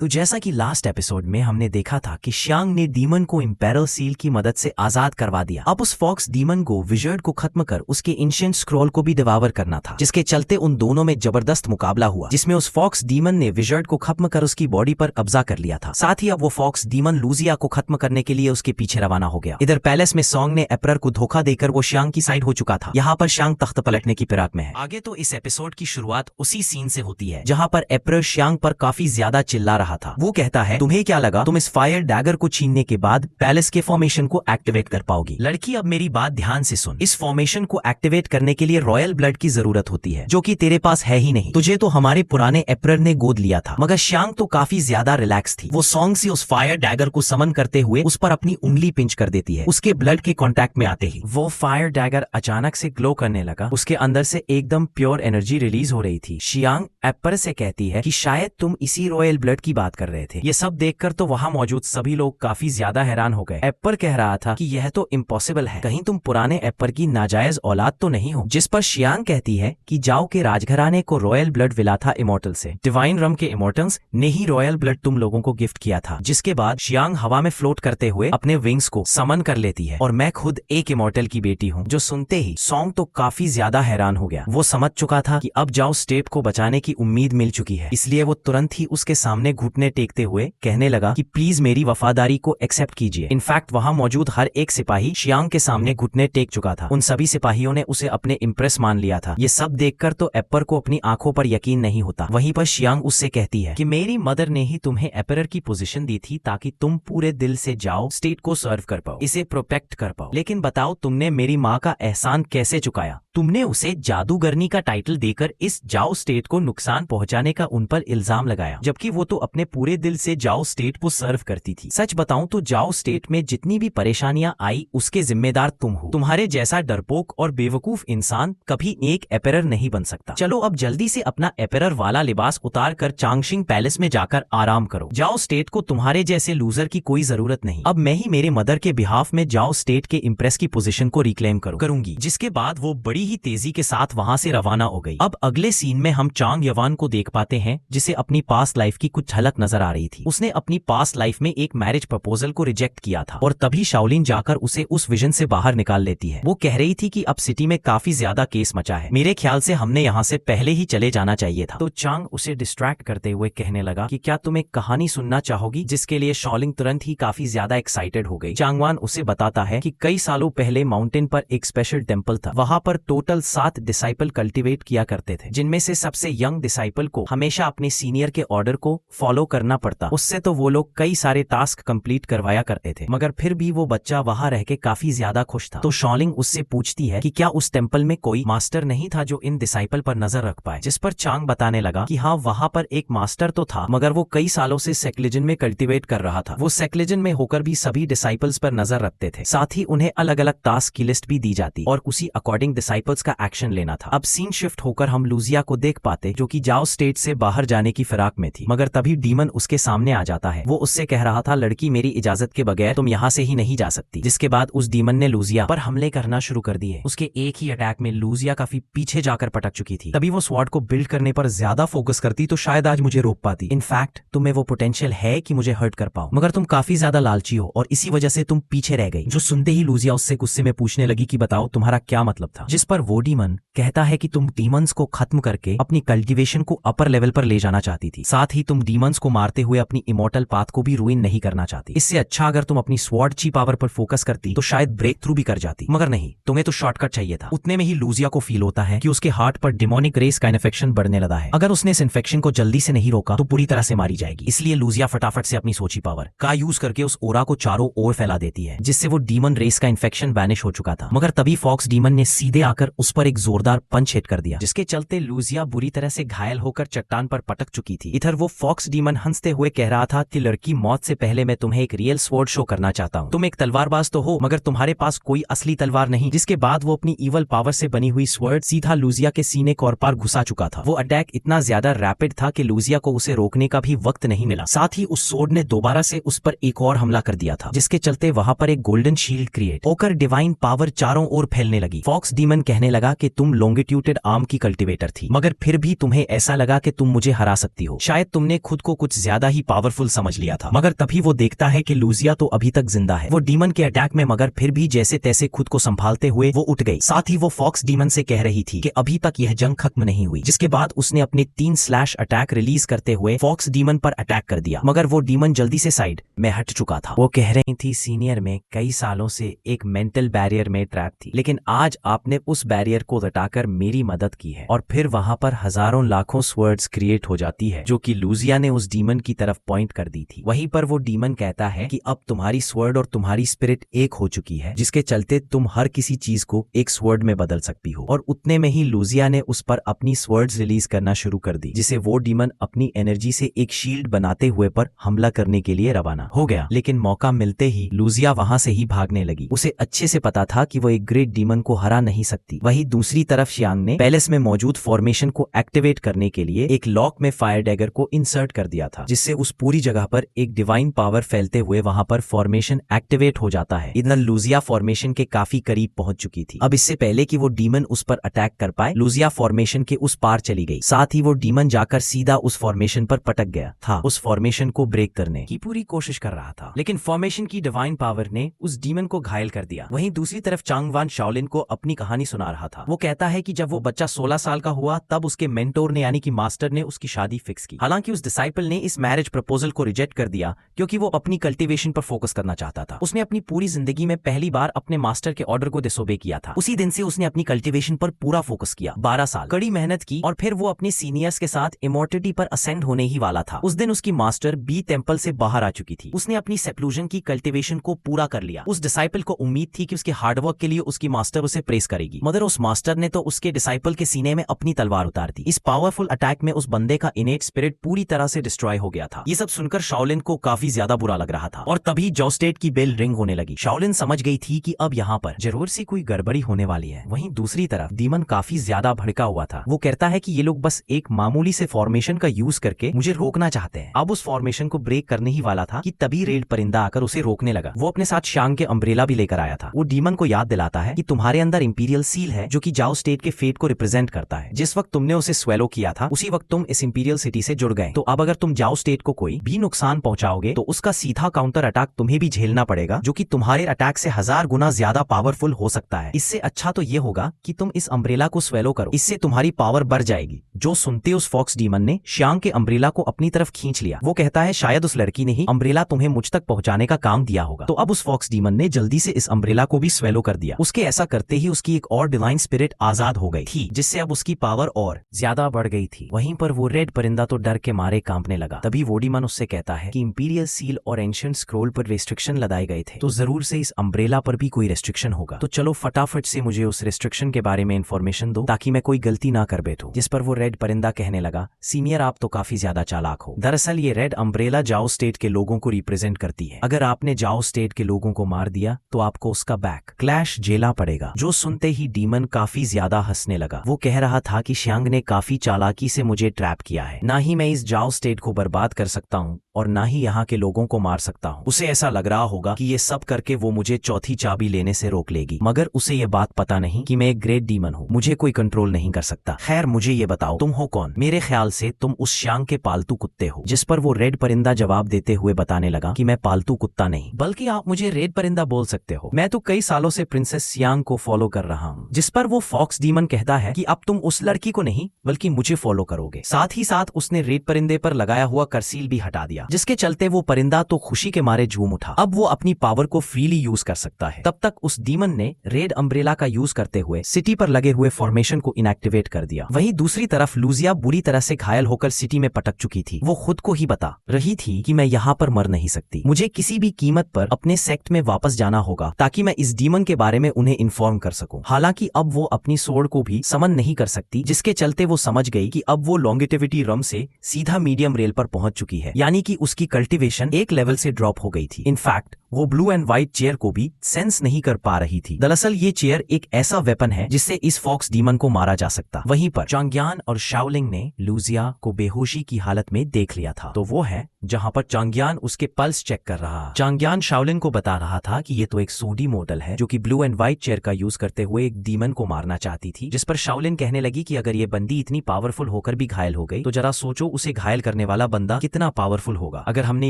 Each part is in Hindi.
तो जैसा कि लास्ट एपिसोड में हमने देखा था कि शियांग ने डीमन को इम्पेरल सील की मदद से आजाद करवा दिया। अब उस फॉक्स डीमन को विजर्ड को खत्म कर उसके एंशिएंट स्क्रॉल को भी डिवावर करना था, जिसके चलते उन दोनों में जबरदस्त मुकाबला हुआ, जिसमें उस फॉक्स डीमन ने विजर्ड को खत्म कर उसकी बॉडी पर कब्जा कर लिया था। साथ ही अब वो फॉक्स डीमन लूजिया को खत्म करने के लिए उसके पीछे रवाना हो गया। इधर पैलेस में सॉन्ग ने एपरर को धोखा देकर वो शियांग की साइड हो चुका था। यहाँ पर शियांग तख्त पलटने की फिराक में है। आगे तो इस एपिसोड की शुरुआत उसी सीन से होती है जहाँ पर एपरर शियांग पर काफी ज्यादा चिल्ला रहा था। वो कहता है, तुम्हें क्या लगा तुम इस फायर डैगर को छीनने के बाद पैलेस के फॉर्मेशन को एक्टिवेट कर पाओगी? लड़की, अब मेरी बात ध्यान से सुन। इस फॉर्मेशन को एक्टिवेट करने के लिए रॉयल ब्लड की जरूरत होती है, जो कि तेरे पास है ही नहीं। तुझे तो हमारे पुराने एपरर ने गोद लिया था। मगर शियांग तो काफी ज्यादा रिलैक्स थी। वो सॉन्ग से उस फायर डैगर को समन करते हुए उस पर अपनी उंगली पिंच कर देती है। उसके ब्लड के कांटेक्ट में आते ही वो फायर डैगर अचानक से ग्लो करने लगा। उसके अंदर से एकदम प्योर एनर्जी रिलीज हो रही थी। शियांग एप्पर से कहती है कि शायद तुम इसी रॉयल ब्लड की बात कर रहे थे। ये सब देखकर तो वहां मौजूद सभी लोग काफी ज्यादा हैरान हो गए। एप्पर कह रहा था कि यह तो इम्पॉसिबल है, कहीं तुम पुराने एप्पर की नाजायज औलाद तो नहीं हो। जिस पर शियांग कहती है कि जाओ के राजघराने को रॉयल ब्लड मिला था इमोर्टल से। डिवाइन रम के इमोर्टल्स ने ही रॉयल ब्लड तुम लोगों को गिफ्ट किया था। जिसके बाद शियांग हवा में फ्लोट करते हुए अपने विंग्स को समन कर लेती है। और मैं खुद एक इमोर्टल की बेटी हूँ। जो सुनते ही सॉन्ग तो काफी ज्यादा हैरान हो गया। वो समझ चुका था कि अब जाओ स्टेट को बचाने की उम्मीद मिल चुकी है, इसलिए वो तुरंत ही उसके सामने घुटने टेकते हुए कहने लगा कि प्लीज मेरी वफादारी को एक्सेप्ट कीजिए। इनफैक्ट वहां मौजूद हर एक सिपाही शियांग के सामने घुटने टेक चुका था। उन सभी सिपाहियों ने उसे अपने इम्प्रेस मान लिया था। ये सब देखकर तो एप्पर को अपनी आंखों पर यकीन नहीं होता। वहीं पर शियांग उससे कहती है कि मेरी मदर ने ही तुम्हें एपरर की पोजीशन दी थी ताकि तुम पूरे दिल से जाओ स्टेट को सर्व कर पाओ, इसे प्रोटेक्ट कर पाओ। लेकिन बताओ, तुमने मेरी माँ का एहसान कैसे चुकाया? तुमने उसे जादूगरनी का टाइटल देकर इस जाओ स्टेट को नुकसान पहुंचाने का उन पर इल्जाम लगाया, जबकि वो तो अपने पूरे दिल से जाओ स्टेट को सर्व करती थी। सच बताऊं तो जाओ स्टेट में जितनी भी परेशानियां आई उसके जिम्मेदार तुम हो। तुम्हारे जैसा डरपोक और बेवकूफ इंसान कभी एक एपरर नहीं बन सकता। चलो अब जल्दी से अपना एपरर वाला लिबास उतार कर चांगशिंग पैलेस में जाकर आराम करो। जाओ स्टेट को तुम्हारे जैसे लूजर की कोई जरूरत नहीं। अब मैं ही मेरे मदर के बिहाफ में जाओ स्टेट के इम्प्रेस की पोजीशन को रिक्लेम करूंगी। जिसके बाद वो बड़ी ही तेजी के साथ वहां से रवाना हो गई। अब अगले सीन में हम चांग यवान को देख पाते हैं, जिसे अपनी पास्ट लाइफ की कुछ झलक नजर आ रही थी। उसने अपनी पास्ट लाइफ में एक मैरिज प्रपोजल को रिजेक्ट किया था और तभी शाओलिन जाकर उसे उस विजन से बाहर निकाल लेती है। वो कह रही थी कि अब सिटी में काफी ज्यादा केस मचा है, मेरे ख्याल से हमने यहाँ से पहले ही चले जाना चाहिए था। तो चांग उसे डिस्ट्रैक्ट करते हुए कहने लगा कि क्या तुम एक कहानी सुनना चाहोगी? जिसके लिए शाओलिन तुरंत ही काफी ज्यादा एक्साइटेड हो गई। चांगवान उसे बताता है कि कई सालों पहले माउंटेन पर एक स्पेशल टेम्पल था। वहां पर टोटल 7 डिसाइपल कल्टीवेट किया करते थे, जिनमें से सबसे यंग डिसाइपल को हमेशा अपने सीनियर के ऑर्डर को फॉलो करना पड़ता। उससे तो वो लोग कई सारे टास्क कंप्लीट करवाया करते थे, मगर फिर भी वो बच्चा वहां रह के काफी ज्यादा खुश था। तो शाओलिन उससे पूछती है कि क्या उस टेम्पल में कोई मास्टर नहीं था जो इन डिसाइपल पर नजर रख पाए? जिस पर चांग बताने लगा कि हाँ, वहां पर एक मास्टर तो था, मगर वो कई सालों से सेक्लिजन में कल्टीवेट कर रहा था। वो सेक्लिजन में होकर भी सभी डिसाइपल्स पर नजर रखते थे। साथ ही उन्हें अलग अलग टास्क की लिस्ट भी दी जाती और उसी अकॉर्डिंग डिसाइपल्स का एक्शन लेना था। अब सीन शिफ्ट होकर हम लूजिया को देख पाते, जो कि जाओ स्टेट से बाहर जाने की फिराक में थी। मगर तभी डीमन उसके सामने आ जाता है। वो उससे कह रहा था, लड़की, मेरी इजाजत के बगैर तुम यहाँ से ही नहीं जा सकती। जिसके बाद उस डीमन ने लूजिया पर हमले करना शुरू कर दिए। उसके एक ही अटैक में लूजिया काफी पीछे जाकर पटक चुकी थी। तभी वो स्वॉर्ड को बिल्ड करने पर ज्यादा फोकस करती तो शायद आज मुझे रोक पाती। इनफैक्ट तुम्हें वो पोटेंशियल है कि मुझे हर्ट कर पाओ, मगर तुम काफी ज्यादा लालची हो और इसी वजह से तुम पीछे रह गई। जो सुनते ही लूजिया उससे गुस्से में पूछने लगी कि बताओ तुम्हारा क्या मतलब था? जिस पर वो डीमन कहता है कि तुम डीमंस को खत्म करके अपनी कल्टीवेशन को अपर लेवल पर ले जाना चाहती थी। साथ ही तुम डीमंस को मारते हुए अपनी इमोर्टल पाथ को भी रूइन नहीं करना चाहती। इससे अच्छा अगर तुम अपनी स्वॉर्ड ची पावर पर फोकस करती तो शायद ब्रेक थ्रू भी कर जाती, मगर नहीं, तुम्हें तो शॉर्टकट चाहिए था। उतने में ही लूजिया को फील होता है कि उसके हार्ट पर डिमोनिक रेस का इन्फेक्शन बढ़ने लगा है। अगर उसने इस इन्फेक्शन को जल्दी से नहीं रोका तो पूरी तरह से मारी जाएगी। इसलिए लूजिया फटाफट से अपनी सोची पावर का यूज करके उस ओरा को चारों ओर फैला देती है, जिससे वो डीमन रेस का इन्फेक्शन वैनिश हो चुका था। मगर तभी फॉक्स डीमन ने सीधे आकर उस पर एक जोरदार पंच हिट कर दिया, जिसके चलते लूजिया बुरी तरह से घायल होकर चट्टान पर पटक चुकी थी। इधर वो फॉक्स डीमन हंसते हुए कह रहा था कि लड़की, मौत से पहले मैं तुम्हें एक रियल स्वॉर्ड शो करना चाहता हूँ। तुम एक तलवारबाज तो हो, मगर तुम्हारे पास कोई असली तलवार नहीं। जिसके बाद वो अपनी इवल पावर से बनी हुई स्वॉर्ड सीधा लूजिया के सीने को और पार घुसा चुका था। वो अटैक इतना ज्यादा रैपिड था कि लूजिया को उसे रोकने का भी वक्त नहीं मिला। साथ ही उस स्वॉर्ड ने दोबारा से उस पर एक और हमला कर दिया था, जिसके चलते वहां पर एक गोल्डन शील्ड क्रिएट होकर डिवाइन पावर चारों ओर फैलने लगी। फॉक्स डीमन कहने लगा कि तुम लॉन्गिट्यूडेड आर्म की कल्टीवेटर थी, मगर फिर भी तुम्हें ऐसा लगा कि तुम मुझे हरा सकती हो। शायद तुमने खुद को कुछ ज्यादा ही पावरफुल समझ लिया था। मगर तभी वो देखता है कि लूजिया तो अभी तक जिंदा है, वो डीमन के अटैक में, मगर फिर भी जैसे तैसे खुद को संभालते हुए वो उठ गई। साथ ही वो फॉक्स डीमन से कह रही थी कि अभी तक यह जंग खत्म नहीं हुई, जिसके बाद उसने अपने 3 स्लैश अटैक रिलीज करते हुए फॉक्स डीमन पर अटैक कर दिया, मगर वो डीमन जल्दी से साइड में हट चुका था। वो कह रही थी, सीनियर में कई सालों से एक मेंटल बैरियर में ट्रैप थी, लेकिन आज आपने उस बैरियर को हटाकर मेरी मदद की है। और फिर वहां पर हजारों लाखों स्वर्ड्स क्रिएट हो जाती है, जो कि लूजिया ने उस डीमन की तरफ पॉइंट कर दी थी। वहीं पर वो डीमन कहता है कि अब तुम्हारी स्वर्ड और तुम्हारी स्पिरिट एक हो चुकी है, जिसके चलते तुम हर किसी चीज को एक स्वर्ड में बदल सकती हो। और उतने में ही लूजिया ने उस पर अपनी स्वर्ड्स रिलीज करना शुरू कर दी, जिसे वो डीमन अपनी एनर्जी से एक शील्ड बनाते हुए पर हमला करने के लिए रवाना हो गया। लेकिन मौका मिलते ही लूजिया वहां से ही भागने लगी। उसे अच्छे से पता था कि वो एक ग्रेट डीमन को हरा नहीं सकती। वहीं दूसरी तरफ शियांग ने पैलेस में मौजूद फॉर्मेशन को एक्टिवेट करने के लिए एक लॉक में फायर डैगर को इंसर्ट कर दिया था, जिससे उस पूरी जगह पर एक डिवाइन पावर फैलते हुए वहां पर फॉर्मेशन एक्टिवेट हो जाता है। इधर लूजिया फॉर्मेशन के काफी करीब पहुंच चुकी थी। अब इससे पहले कि वो डीमन उस पर अटैक कर पाए, लूजिया फॉर्मेशन के उस पार चली गई। साथ ही वो डीमन जाकर सीधा उस फॉर्मेशन पर पटक गया था, उस फॉर्मेशन को ब्रेक करने की पूरी कोशिश कर रहा था, लेकिन फॉर्मेशन की डिवाइन पावर ने उस डीमन को घायल कर दिया। वहीं दूसरी तरफ चांगवान शाओलिन को अपनी कहानी सुना रहा था। वो कहता है कि जब वो बच्चा 16 साल का हुआ, तब उसके मेंटोर ने यानी कि मास्टर ने उसकी शादी फिक्स की। हालांकि उस डिसाइपल ने इस मैरिज प्रपोजल को रिजेक्ट कर दिया, क्योंकि वो अपनी कल्टीवेशन पर फोकस करना चाहता था। उसने अपनी पूरी जिंदगी में पहली बार अपने मास्टर के ऑर्डर को डिसोबे किया था। उसी दिन से उसने अपनी कल्टीवेशन पर पूरा फोकस किया। 12 साल कड़ी मेहनत की और फिर वो अपने सीनियर्स के साथ इमोर्टिलिटी पर असेंड होने ही वाला था। उस दिन उसकी मास्टर बी टेम्पल से बाहर आ चुकी थी। उसने अपनी सेप्लूजन की कल्टीवेशन को पूरा कर लिया। उस डिसाइपल को उम्मीद थी कि उसके हार्डवर्क के लिए उसकी मास्टर उसे प्रेस करेगी, मगर उस मास्टर ने तो उसके डिसाइपल के सीने में अपनी तलवार उतार दी। इस पावरफुल अटैक में उस बंदे का इनेट स्पिरिट पूरी तरह से डिस्ट्रॉय हो गया था। ये सब सुनकर शाओलिन को काफी ज्यादा बुरा लग रहा था और तभी जोस्टेट की बेल रिंग होने लगी। शाओलिन समझ गई थी कि अब यहाँ पर जरूर से कोई गड़बड़ी होने वाली है। वहीं दूसरी तरफ डीमन काफी ज्यादा भड़का हुआ था। वो कहता है कि ये लोग बस एक मामूली से फॉर्मेशन का यूज करके मुझे रोकना चाहते हैं। अब उस फॉर्मेशन को ब्रेक करने ही वाला था कि तभी रेड परिंदा आकर उसे रोकने लगा। वो अपने साथ शांग के अम्ब्रेला भी लेकर आया था। वो डीमन को याद दिलाता है कि तुम्हारे अंदर इंपीरियल सील है, जो कि जाओ स्टेट के फेट को रिप्रेजेंट करता है। जिस वक्त तुमने उसे स्वेलो किया था, उसी वक्त तुम इस इंपीरियल सिटी से जुड़ गए। तो अब अगर तुम जाओ स्टेट को कोई भी नुकसान पहुंचाओगे, तो उसका सीधा काउंटर अटैक तुम्हें भी झेलना पड़ेगा, जो कि तुम्हारे अटैक से 1000 गुना ज्यादा पावरफुल हो सकता है। इससे अच्छा तो ये होगा कि तुम इस अम्ब्रेला को स्वेलो करो, इससे तुम्हारी पावर बढ़ जाएगी। जो सुनते उस फॉक्स डीमन ने शांग के अम्ब्रेला को अपनी तरफ खींच लिया। वो कहता है शायद उस लड़की ने ही अम्ब्रेला तुम्हें मुझ तक पहुंचाने का काम दिया होगा। तो अब उस फॉक्स डीमन ने जल्दी से इस अम्ब्रेला को भी स्वेलो कर दिया। उसके ऐसा करते ही उसकी एक और डिवाइन स्पिरिट आजाद हो गई थी, जिससे अब उसकी पावर और ज्यादा बढ़ गई थी। वहीं पर वो रेड परिंदा तो डर के मारे कांपने लगा। तभी वो डीमन उससे कहता है कि इंपीरियल सील और एंशिएंट स्क्रोल पर रेस्ट्रिक्शन लगाए गए थे, तो जरूर से इस अम्ब्रेला पर भी कोई रेस्ट्रिक्शन होगा। तो चलो फटाफट से मुझे उस रेस्ट्रिक्शन के बारे में इन्फॉर्मेशन दो, ताकि मैं कोई गलती ना कर बैठूं। जिस पर वो रेड परिंदा कहने लगा, सीनियर आप तो काफी ज्यादा चालाक हो। दरअसल ये रेड अम्ब्रेला जाओ स्टेट के लोगों को रिप्रेजेंट करती है। अगर आपने जाओ स्टेट के लोगों को मार दिया, तो आपको उसका बैक क्लैश झेलना पड़ेगा। जो सुनते ही डीमन काफी ज्यादा हंसने लगा। वो कह रहा था कि शांग ने काफी चालाकी से मुझे ट्रैप किया है। ना ही मैं इस जाओ स्टेट को बर्बाद कर सकता हूँ और ना ही यहाँ के लोगों को मार सकता हूँ। उसे ऐसा लग रहा होगा कि ये सब करके वो मुझे चौथी चाबी लेने से रोक लेगी, मगर उसे ये बात पता नहीं कि मैं एक ग्रेट डीमन हूँ, मुझे कोई कंट्रोल नहीं कर सकता। खैर मुझे ये बताओ, तुम हो कौन? मेरे ख्याल से तुम उस शांग के पालतू कुत्ते हो। जिस पर वो रेड परिंदा जवाब देते हुए बताने लगा कि मैं पालतू कुत्ता नहीं, बल्कि आप मुझे रेड परिंदा बोल सकते हो। मैं तो कई सालों से प्रिंसेस सियांग को फॉलो कर रहा हूँ। जिस पर वो फॉक्स डीमन कहता है कि अब तुम उस लड़की को नहीं बल्कि मुझे फॉलो करोगे। साथ ही साथ उसने रेड परिंदे पर लगाया हुआ करसील भी हटा दिया, जिसके चलते वो परिंदा तो खुशी के मारे झूम उठा। अब वो अपनी पावर को फ्रीली यूज कर सकता है। तब तक उस डीमन ने रेड अम्ब्रेला का यूज करते हुए सिटी पर लगे हुए फॉर्मेशन को इनएक्टिवेट कर दिया। वहीं दूसरी तरफ लूजिया बुरी तरह से घायल होकर सिटी में पटक चुकी थी। वो खुद को ही बता रही थी कि मैं यहाँ पर मर नहीं सकती, मुझे किसी भी कीमत पर अपने सेक्ट में वापस जाना होगा, ताकि मैं इस डीमन के बारे में उन्हें इन्फॉर्म कर सकूं। हालांकि अब वो अपनी सोर्ड को भी समन नहीं कर सकती, जिसके चलते वो समझ गई कि अब वो लॉन्गिटिविटी रम से सीधा मीडियम रेल पर पहुंच चुकी है, यानी कि उसकी कल्टीवेशन एक लेवल से ड्रॉप हो गई थी। इनफैक्ट वो ब्लू एंड व्हाइट चेयर को भी सेंस नहीं कर पा रही थी। दरअसल ये चेयर एक ऐसा वेपन है जिससे इस फॉक्स डीमन को मारा जा सकता। वहीं पर चांग्यान और शाओलिंग ने लूजिया को बेहोशी की हालत में देख लिया था। तो वो है जहां पर चांग्यान उसके पल्स चेक कर रहा। चांग्यान शाओलिंग को बता रहा था कि ये तो एक सूडी मॉडल है, जो कि ब्लू एंड व्हाइट चेयर का यूज करते हुए एक डीमन को मारना चाहती थी, जिस पर शाओलिन कहने लगी कि अगर ये बंदी इतनी पावरफुल होकर भी घायल हो गई तो जरा सोचो उसे घायल करने वाला बंदा कितना पावरफुल होगा। अगर हमने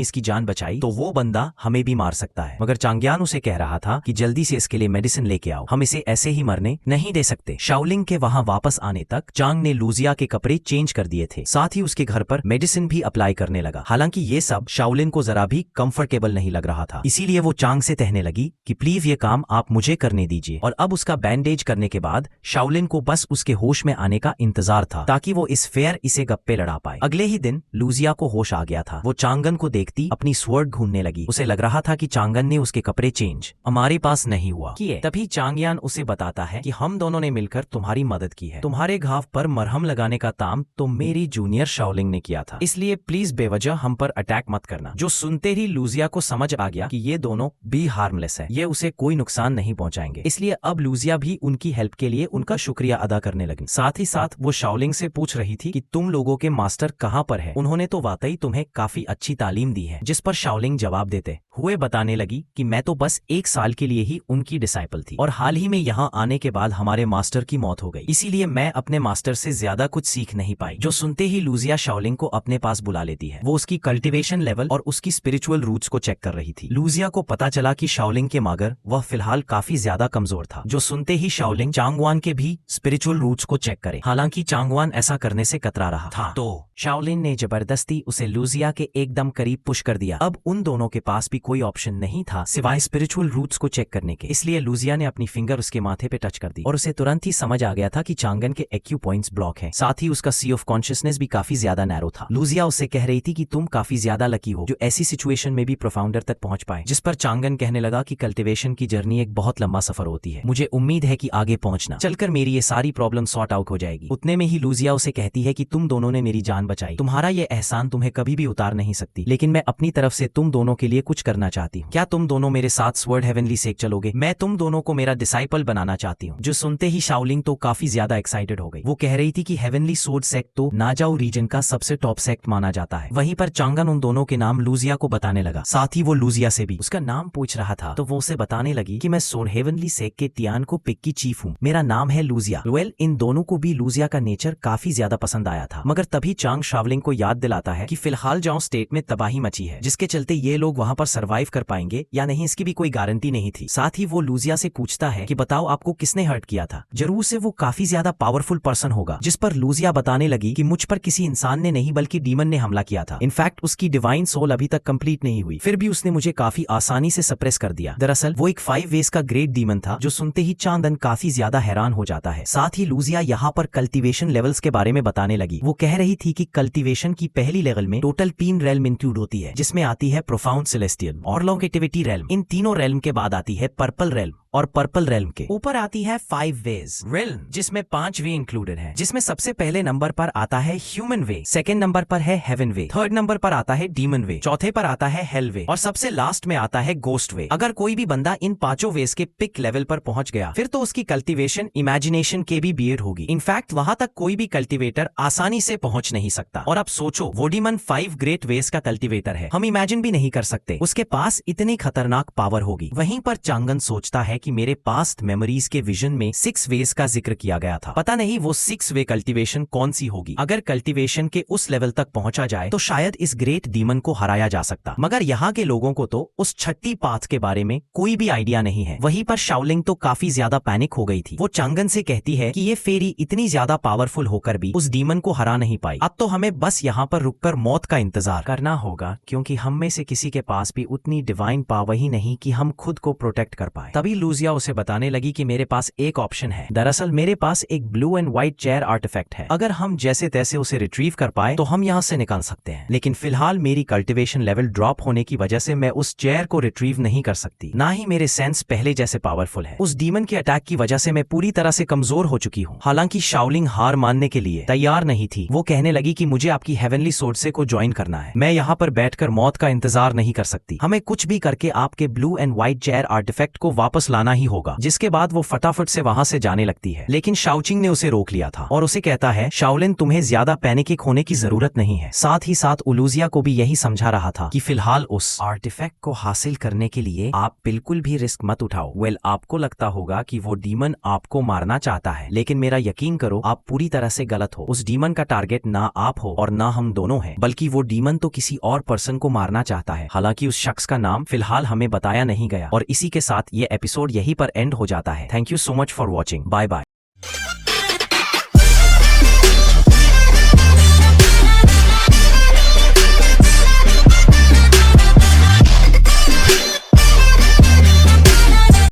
इसकी जान बचाई तो वो बंदा हमें भी मार सकता है। मगर चांगयान उसे कह रहा था कि जल्दी से इसके लिए मेडिसिन लेके आओ, हम इसे ऐसे ही मरने नहीं दे सकते। शाओलिन के वहां वापस आने तक चांग ने लूजिया के कपड़े चेंज कर दिए थे, साथ ही उसके घर पर मेडिसिन भी अप्लाई करने लगा। हालांकि ये सब शाओलिन को जरा भी कंफर्टेबल नहीं लग रहा था, इसीलिए वो चांग से कहने लगी कि प्लीज ये काम आप मुझे करने दीजिए। और अब उसका बैंडेज करने के बाद शाओलिन को बस उसके होश में आने का इंतजार था ताकि वो इस फेयर इसे गप्पे लड़ा पाए। अगले ही दिन लूजिया को होश आ गया था। वो चांगन को देखती अपनी स्वर्ड ढूंढने लगी। उसे लग रहा था कि चांगन ने उसके कपड़े चेंज हमारे पास नहीं हुआ किए। तभी चांगयान उसे बताता है कि हम दोनों ने मिलकर तुम्हारी मदद की है। तुम्हारे घाव पर मरहम लगाने का काम तो मेरी जूनियर शाओलिन ने किया था, इसलिए प्लीज बेवजह हम पर अटैक मत करना। जो सुनते ही लूजिया को समझ आ गया कि ये दोनों भी हार्मलेस है, ये उसे कोई नुकसान नहीं पहुंचाएंगे, इसलिए अब लूजिया भी उनकी हेल्प के लिए उनका शुक्रिया अदा करने लगी। साथ ही साथ वो शाओलिन से पूछ रही थी कि तुम लोगों के मास्टर कहाँ पर है, उन्होंने तो वाकई तुम्हें काफी अच्छी तालीम दी है। जिस पर शाओलिन जवाब देते हुए बताने लगी कि मैं तो बस 1 साल के लिए ही उनकी डिसाइपल थी और हाल ही में यहाँ आने के बाद हमारे मास्टर की मौत हो गई, इसीलिए मैं अपने मास्टर से ज्यादा कुछ सीख नहीं पाई। जो सुनते ही लूजिया शाओलिन को अपने पास बुला लेती है। वो उसकी कल्टीवेशन लेवल और उसकी स्पिरिचुअल रूट्स को चेक कर रही थी। लूजिया को पता चला कि शाओलिन के मागर वह फिलहाल काफी ज्यादा कमजोर था। जो सुनते ही शाओलिन चांगवान के भी स्पिरिचुअल रूट्स को चेक करे। हालांकि चांगवान ऐसा करने से कतरा रहा था, तो शाओलिन ने जबरदस्ती उसे लूजिया के एकदम करीब पुश कर दिया। अब उन दोनों के पास भी कोई ऑप्शन नहीं था सिवाय स्पिरिचुअल रूट्स को चेक करने के, इसलिए लूजिया ने अपनी फिंगर उसके माथे पे टच कर दी और उसे तुरंत ही समझ आ गया था कि चांगन के एक्यू पॉइंट्स ब्लॉक हैं। साथ ही उसका सी ऑफ कॉन्शियसनेस भी काफी ज्यादा नैरो था। लूजिया उससे कह रही थी कि तुम काफी ज्यादा लकी हो जो ऐसी सिचुएशन में भी प्रोफाउंडर तक पहुंच पाए। जिस पर चांगन कहने लगा कि कल्टीवेशन की जर्नी एक बहुत लंबा सफर होती है, मुझे उम्मीद है कि आगे पहुंचना चलकर मेरी ये सारी प्रॉब्लम सॉर्ट आउट हो जाएगी। उतने में ही लूजिया उसे कहती है कि तुम दोनों ने मेरी जान बचाई, तुम्हारा ये एहसान तुम्हें कभी भी उतार नहीं सकती, लेकिन मैं अपनी तरफ से तुम दोनों के लिए कुछ करना चाहती हूँ। क्या तुम दोनों मेरे साथ स्वर्ड हेवनली सेक चलोगे? मैं तुम दोनों को मेरा डिसाइपल बनाना चाहती हूँ। जो सुनते ही शाओलिन तो काफी ज्यादा एक्साइटेड हो गई। वो कह रही थी कि हेवनली सोर्ड सेक्ट तो नाजाओ रीजन का सबसे टॉप सेक्ट माना जाता है। वहीं पर चांगन उन दोनों के नाम लूजिया को बताने लगा। साथ ही वो लूजिया से भी उसका नाम पूछ रहा था, तो वो उसे बताने लगी कि मैं सोर्ड हेवनली सेक्ट के तियान को पिक की चीफ हूँ, मेरा नाम है लूजिया। वेल, इन दोनों को भी लूजिया का नेचर काफी ज्यादा पसंद आया था। मगर तभी चांग शाओलिन को याद दिलाता है कि फिलहाल जाओ स्टेट में तबाही मची है, जिसके चलते ये लोग वहाँ पर सर्वाइव कर पाएंगे या नहीं इसकी भी कोई गारंटी नहीं थी। साथ ही वो लूजिया से पूछता है कि बताओ आपको किसने हर्ट किया था, जरूर से वो काफी ज्यादा पावरफुल पर्सन होगा। जिस पर लूजिया बताने लगी कि मुझ पर किसी इंसान ने नहीं बल्कि डीमन ने हमला किया था। इनफैक्ट उसकी डिवाइन सोल अभी तक कंप्लीट नहीं हुई, फिर भी उसने मुझे काफी आसानी से सप्रेस कर दिया। दरअसल वो एक 5 वेज का ग्रेट डीमन था। जो सुनते ही चांदन काफी ज्यादा हैरान हो जाता है। साथ ही लूजिया यहाँ पर कल्टीवेशन लेवल्स के बारे में बताने लगी। वो कह रही थी कि कल्टीवेशन की पहली लेवल में टोटल 3 रेल्म इंक्लूड होती है, जिसमें आती है प्रोफाउंड सेलेस्टियल और लॉन्गेटिविटी रेल्म। इन तीनों रेल्म के बाद आती है पर्पल रेल्म और पर्पल रेल्म के ऊपर आती है 5 वेज रेल्म, जिसमें 5 वे इंक्लूडेड है, जिसमें सबसे पहले नंबर पर आता है ह्यूमन वे, सेकंड नंबर पर है हेवन वे, थर्ड नंबर पर आता है डीमन वे, चौथे पर आता है हेल वे और सबसे लास्ट में आता है गोस्ट वे। अगर कोई भी बंदा इन 5 वेज के पिक लेवल पर पहुंच गया फिर तो उसकी कल्टीवेशन इमेजिनेशन के भी बियर्ड होगी। इनफैक्ट वहां तक कोई भी कल्टीवेटर आसानी से पहुंच नहीं सकता। और अब सोचो, वो डीमन 5 ग्रेट वेज का कल्टीवेटर है, हम इमेजिन भी नहीं कर सकते उसके पास इतनी खतरनाक पावर होगी। वहीं पर चांगन सोचता है कि मेरे पास्ट मेमोरीज के विजन में 6 वेज का जिक्र किया गया था, पता नहीं वो 6 वे कल्टीवेशन कौन सी होगी। अगर कल्टीवेशन के उस लेवल तक पहुंचा जाए तो शायद इस ग्रेट डीमन को हराया जा सकता। मगर यहाँ के लोगों को तो उस छठी पाथ के बारे में कोई भी आइडिया नहीं है। वहीं पर शाओलिन तो काफी ज्यादा पैनिक हो गई थी। वो चांगन से कहती है कि ये फेरी इतनी ज्यादा पावरफुल होकर भी उस डीमन को हरा नहीं पाई। अब तो हमें बस यहाँ पर रुककर मौत का इंतजार करना होगा, क्योंकि हम में से किसी के पास भी उतनी डिवाइन पावर ही नहीं कि हम खुद को प्रोटेक्ट कर पाए। तभी लूजिया उसे बताने लगी कि मेरे पास एक ऑप्शन है। दरअसल मेरे पास एक blue and white chair artifact है, अगर हम जैसे तैसे उसे रिट्रीव कर पाए तो हम यहाँ से निकल सकते हैं। लेकिन फिलहाल मेरी कल्टीवेशन लेवल ड्रॉप होने की वजह से मैं उस चेयर को रिट्रीव नहीं कर सकती, ना ही मेरे सेंस पहले जैसे पावरफुल है। उस डीमन के अटैक की वजह से मैं पूरी तरह से कमजोर हो चुकी हूँ। हालांकि शाओलिन हार मानने के लिए तैयार नहीं थी। वो कहने लगी कि मुझे आपकी हेवनली सोर्ड से को ज्वाइन करना है, मैं यहाँ पर बैठकर मौत का इंतजार नहीं कर सकती। हमें कुछ भी करके आपके blue and white chair artifact को वापस लाना जाना ही होगा। जिसके बाद वो फटाफट से वहां से जाने लगती है, लेकिन शाओचिंग ने उसे रोक लिया था और उसे कहता है, शाओलिन तुम्हें ज्यादा पैनिक होने की जरूरत नहीं है। साथ ही साथ उलूजिया को भी यही समझा रहा था कि फिलहाल उस आर्टिफैक्ट को हासिल करने के लिए आप बिल्कुल भी रिस्क मत उठाओ। आपको लगता होगा कि वो डीमन आपको मारना चाहता है, लेकिन मेरा यकीन करो आप पूरी तरह से गलत हो। उस डीमन का टारगेट ना आप हो और ना हम दोनों हैं, बल्कि वो डीमन तो किसी और पर्सन को मारना चाहता है। हालांकि उस शख्स का नाम फिलहाल हमें बताया नहीं गया। और इसी के साथ ये एपिसोड यहीं पर एंड हो जाता है। Thank you so much for watching. Bye bye.